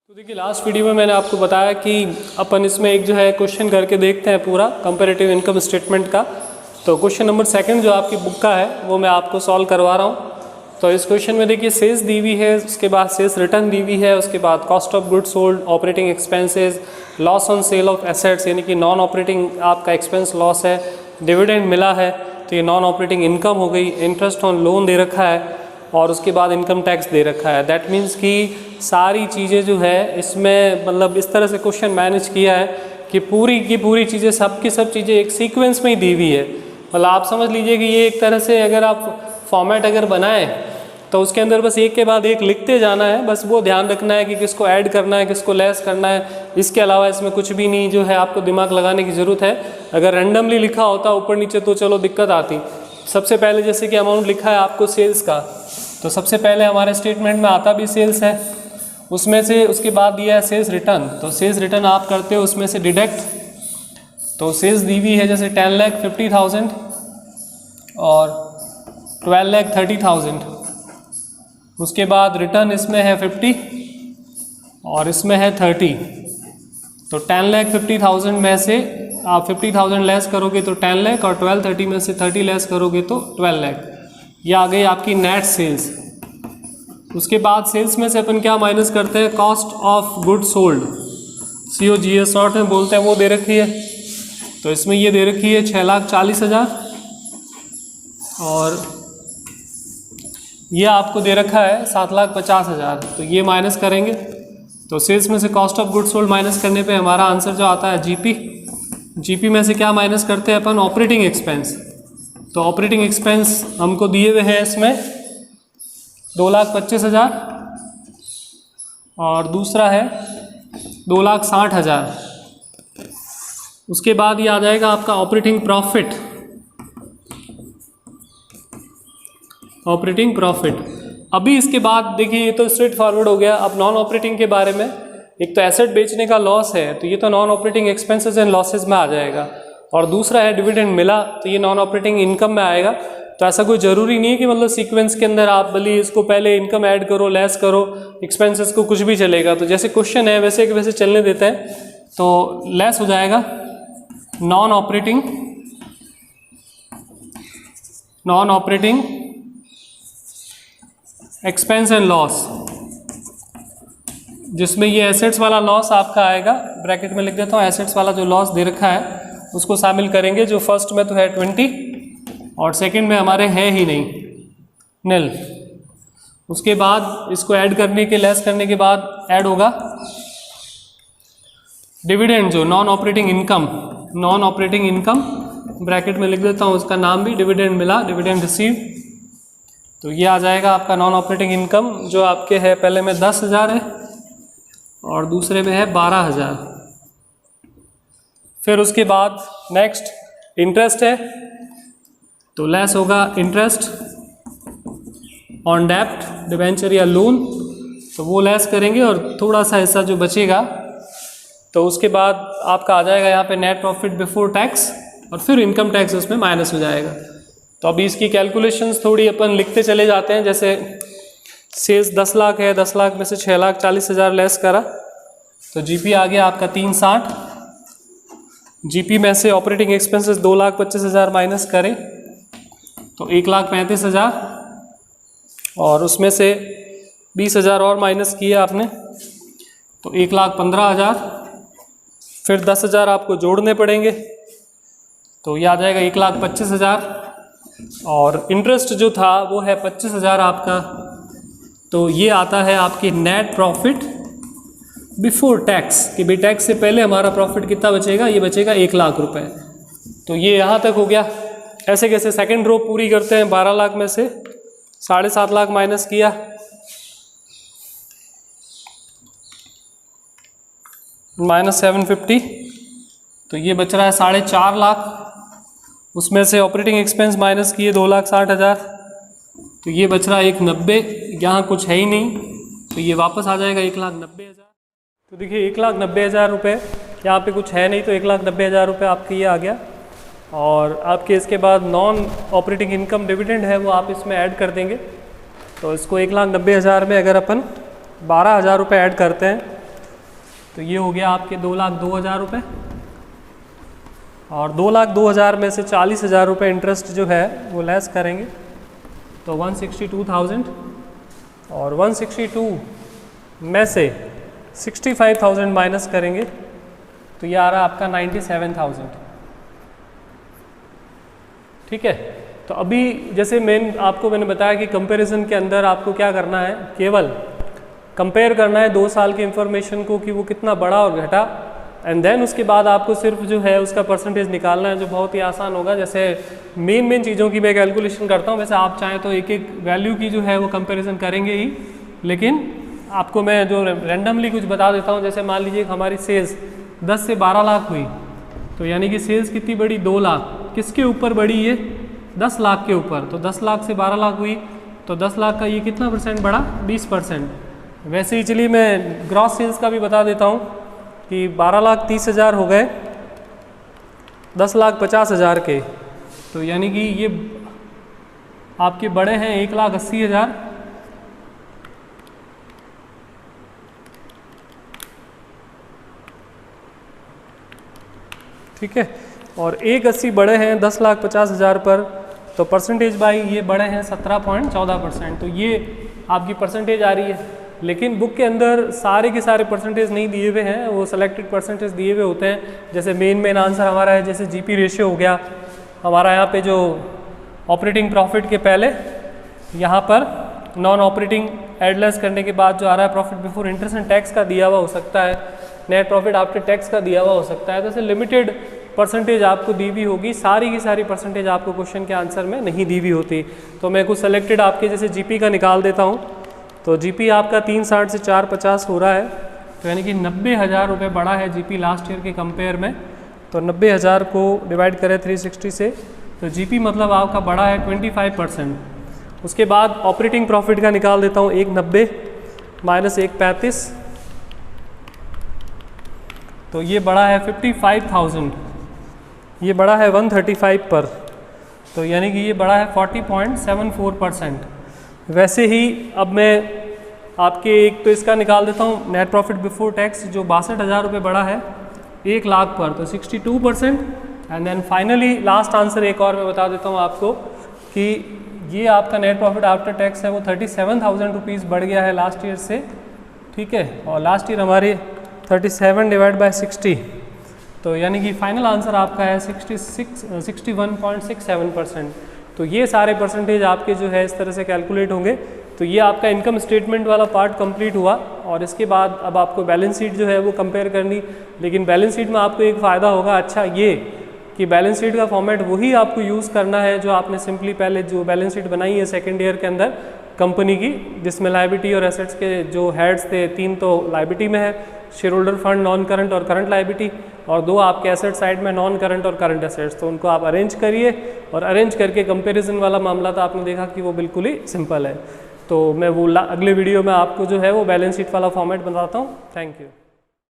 तो देखिए last video में मैंने आपको बताया कि अपन इसमें एक जो है क्वेश्चन करके देखते हैं पूरा कंपैरेटिव इनकम स्टेटमेंट का। तो क्वेश्चन नंबर 2 जो आपकी बुक का है वो मैं आपको सॉल्व करवा रहा हूँ। तो इस क्वेश्चन में देखिए सेल्स दी हुई है, उसके बाद सेल्स रिटर्न दी हुई है, उसके बाद cost of goods sold, operating expenses, loss on sale of assets यानी कि नॉन ऑपरेटिंग आपका एक्सपेंस लॉस है, डिविडेंड मिला है तो ये नॉन ऑपरेटिंग इनकम हो गई, इंटरेस्ट ऑन लोन दे रखा है और उसके बाद इनकम टैक्स दे रखा है। दैट मीन्स कि सारी चीज़ें जो है इसमें मतलब इस तरह से क्वेश्चन मैनेज किया है कि पूरी की पूरी चीज़ें सब की सब चीज़ें एक सीक्वेंस में ही दी हुई है। मतलब आप समझ लीजिए कि ये एक तरह से अगर आप फॉर्मेट अगर बनाएं तो उसके अंदर बस एक के बाद एक लिखते जाना है, बस वो ध्यान रखना है कि किसको ऐड करना है किसको लेस करना है। इसके अलावा इसमें कुछ भी नहीं जो है आपको दिमाग लगाने की ज़रूरत है। अगर रैंडमली लिखा होता ऊपर नीचे तो चलो दिक्कत आती। सबसे पहले जैसे कि अमाउंट लिखा है आपको सेल्स का, तो सबसे पहले हमारे स्टेटमेंट में आता भी सेल्स है, उसमें से उसके बाद दिया है सेल्स रिटर्न। तो सेल्स रिटर्न आप करते हो उसमें से डिडक्ट, तो सेल्स दी हुई है जैसे 10,50,000 और 12,30,000। उसके बाद रिटर्न इसमें है 50 और इसमें है 30। तो 10,50,000 में से आप 50,000 लेस करोगे तो 10 लाख और 12,30 में से 30 लेस करोगे तो 12 लाख। ये आ गई आपकी नेट सेल्स। उसके बाद सेल्स में से अपन क्या माइनस करते हैं, cost of good sold, COGS short में बोलते हैं, वो दे रखी है। तो इसमें ये दे रखी है 6,40,000 और ये आपको दे रखा है 7,50,000। तो ये माइनस करेंगे तो सेल्स में से cost of good sold minus करने पे हमारा आंसर जो आता है GP में से क्या माइनस करते हैं अपन, ऑपरेटिंग एक्सपेंस। तो ऑपरेटिंग एक्सपेंस हमको दिए हुए हैं इसमें 2,25,000 और दूसरा है 2,60,000। उसके बाद ये आ जाएगा आपका ऑपरेटिंग प्रॉफिट। ऑपरेटिंग प्रॉफिट अभी इसके बाद देखिए ये तो स्ट्रेट फॉरवर्ड हो गया। अब नॉन ऑपरेटिंग के बारे में, एक तो एसेट बेचने का लॉस है तो ये तो non operating expenses and losses में आ जाएगा, और दूसरा है डिविडेंड मिला तो ये नॉन ऑपरेटिंग इनकम में आएगा। तो ऐसा कोई ज़रूरी नहीं है कि मतलब सीक्वेंस के अंदर आप भले इसको पहले इनकम ऐड करो लेस करो एक्सपेंसेस को, कुछ भी चलेगा। तो जैसे क्वेश्चन है वैसे के वैसे चलने देते हैं। तो लेस हो जाएगा non operating expense and loss, जिसमें ये एसेट्स वाला लॉस आपका आएगा। ब्रैकेट में लिख देता हूँ, एसेट्स वाला जो लॉस दे रखा है उसको शामिल करेंगे, जो फर्स्ट में तो है 20 और सेकंड में हमारे है ही नहीं, निल। उसके बाद इसको ऐड करने के लेस करने के बाद ऐड होगा डिविडेंड, जो नॉन ऑपरेटिंग इनकम ब्रैकेट में लिख देता हूँ, उसका नाम भी डिविडेंड मिला, डिविडेंड रिसीव। तो ये आ जाएगा आपका नॉन ऑपरेटिंग इनकम, जो आपके है पहले में 10,000 है और दूसरे में है 12,000। फिर उसके बाद नेक्स्ट इंटरेस्ट है, तो लेस होगा इंटरेस्ट ऑन डेप्ट, डिबेंचर या लोन, तो वो लेस करेंगे और थोड़ा सा हिस्सा जो बचेगा तो उसके बाद आपका आ जाएगा यहाँ पे नेट प्रॉफिट बिफोर टैक्स और फिर इनकम टैक्स उसमें माइनस हो जाएगा। तो अभी इसकी कैलकुलेशंस थोड़ी अपन लिखते चले जाते हैं। जैसे सेल्स 10 लाख है, 10 लाख में से 6,40,000 लेस करा तो GP आ गया आपका 360। GP में से ऑपरेटिंग एक्सपेंसेस 2,25,000 माइनस करें तो 1,35,000 और उसमें से 20,000 और माइनस किया आपने तो 1,15,000। फिर 10,000 आपको जोड़ने पड़ेंगे तो ये आ जाएगा 1,25,000 और इंटरेस्ट जो था वो है 25,000 आपका। तो ये आता है आपकी नेट प्रॉफिट बिफोर टैक्स, कि भाई टैक्स से पहले हमारा प्रॉफिट कितना बचेगा, ये बचेगा 1,00,000 रुपये। तो ये यहाँ तक हो गया। ऐसे कैसे सेकंड रो पूरी करते हैं, 12 लाख में से 7.5 लाख माइनस किया -750, तो ये बच रहा है 4.5 लाख। उसमें से ऑपरेटिंग एक्सपेंस माइनस किए 2,60,000, तो ये बच रहा है 1,90,000। यहाँ कुछ है ही नहीं तो ये वापस आ जाएगा 1,90,000। तो देखिए 1,90,000 रुपये, यहाँ पे कुछ है नहीं तो 1,90,000 रुपये आपके ये आ गया। और आपके इसके बाद नॉन ऑपरेटिंग इनकम डिविडेंड है वो आप इसमें ऐड कर देंगे। तो इसको 1,90,000 में अगर अपन 12,000 रुपये ऐड करते हैं तो ये हो गया आपके 2,02,000 रुपये, और 2,02,000 में से 40,000 रुपये इंटरेस्ट जो है वो लेस करेंगे तो 162,000, और 162 में से 65,000 माइनस करेंगे तो ये आ रहा है आपका 97,000। ठीक है, तो अभी जैसे मैंने बताया कि कंपैरिजन के अंदर आपको क्या करना है, केवल कंपेयर करना है 2 साल की इंफॉर्मेशन को कि वो कितना बढ़ा और घटा, एंड देन उसके बाद आपको सिर्फ जो है उसका परसेंटेज निकालना है, जो बहुत ही आसान होगा। जैसे मेन चीज़ों की मैं कैलकुलेशन करता हूँ, वैसे आप चाहें तो एक एक वैल्यू की जो है वो कंपैरिजन करेंगे ही, लेकिन आपको मैं जो रैंडमली कुछ बता देता हूँ। जैसे मान लीजिए हमारी सेल्स 10 से 12 लाख हुई, तो यानी कि सेल्स कितनी बढ़ी, 2 लाख। किसके ऊपर बढ़ी, ये 10 लाख के ऊपर। तो 10 लाख से 12 लाख हुई, तो 10 लाख का ये कितना परसेंट बढ़ा, 20%। वैसे ही चलिए मैं ग्रॉस सेल्स का भी बता देता हूँ कि 12,30,000 हो गए 10,50,000 के, तो यानी कि ये आपके बड़े हैं 1,80,000, ठीक है, और 1,80 बड़े हैं 10,50,000 पर, तो परसेंटेज बाई ये बड़े हैं 17.14%। तो ये आपकी परसेंटेज आ रही है, लेकिन बुक के अंदर सारे के सारे परसेंटेज नहीं दिए हुए हैं, वो सेलेक्टेड परसेंटेज दिए हुए होते हैं। जैसे मेन आंसर हमारा है, जैसे जीपी रेशियो हो गया हमारा, यहाँ पे जो ऑपरेटिंग प्रॉफिट के पहले यहाँ पर नॉन ऑपरेटिंग एडलेस करने के बाद जो आ रहा है profit before interest and tax का दिया हुआ हो सकता है, नेट प्रॉफिट आफ्टर टैक्स का दिया हुआ हो सकता है। तो ऐसे लिमिटेड परसेंटेज आपको दी हुई होगी, सारी की सारी परसेंटेज आपको क्वेश्चन के आंसर में नहीं दी हुई होती। तो मैं कुछ सेलेक्टेड आपके जैसे जीपी का निकाल देता हूँ। तो जीपी आपका 360 से 450 हो रहा है, तो यानी कि 90,000 रुपये बढ़ा है जीपी लास्ट ईयर के कंपेयर में। तो 90,000 को डिवाइड करें 360 से, तो जीपी मतलब आपका बढ़ा है 25%। उसके बाद ऑपरेटिंग प्रॉफिट का निकाल देता हूँ, 190 माइनस 135, तो ये बढ़ा है 55,000, ये बढ़ा है 135 पर, तो यानी कि ये बढ़ा है 40.74%। वैसे ही अब मैं आपके एक तो इसका निकाल देता हूँ नेट प्रॉफिट बिफोर टैक्स, जो 62,000 रुपये बढ़ा है 1 लाख पर, तो 62%। And then finally last answer एक और मैं बता देता हूँ आपको कि ये आपका नेट प्रॉफिट आफ्टर टैक्स है वो 37,000 रुपीज़ बढ़ गया है लास्ट ईयर से, ठीक है, और लास्ट ईयर हमारे 37 डिवाइड बाय 60, तो यानी कि फाइनल आंसर आपका है 61.67%। तो ये सारे परसेंटेज आपके जो है इस तरह से कैलकुलेट होंगे। तो ये आपका इनकम स्टेटमेंट वाला पार्ट कंप्लीट हुआ, और इसके बाद अब आपको बैलेंस शीट जो है वो कंपेयर करनी। लेकिन बैलेंस शीट में आपको एक फ़ायदा होगा अच्छा ये कि बैलेंस शीट का फॉर्मेट वही आपको यूज़ करना है जो आपने सिंपली पहले जो बैलेंस शीट बनाई है सेकेंड ईयर के अंदर कंपनी की, जिसमें लायबिलिटी और एसेट्स के जो हेड्स थे 3 तो लायबिलिटी में है, share holder fund, non current और करंट लायबिलिटी, और 2 आपके एसेट साइड में नॉन करंट और करंट एसेट्स। तो उनको आप अरेंज करिए, और अरेंज करके कंपैरिजन वाला मामला तो आपने देखा कि वो बिल्कुल ही सिंपल है। तो मैं वो अगले वीडियो में आपको जो है वो बैलेंस शीट वाला फॉर्मेट बताता हूँ। Thank you.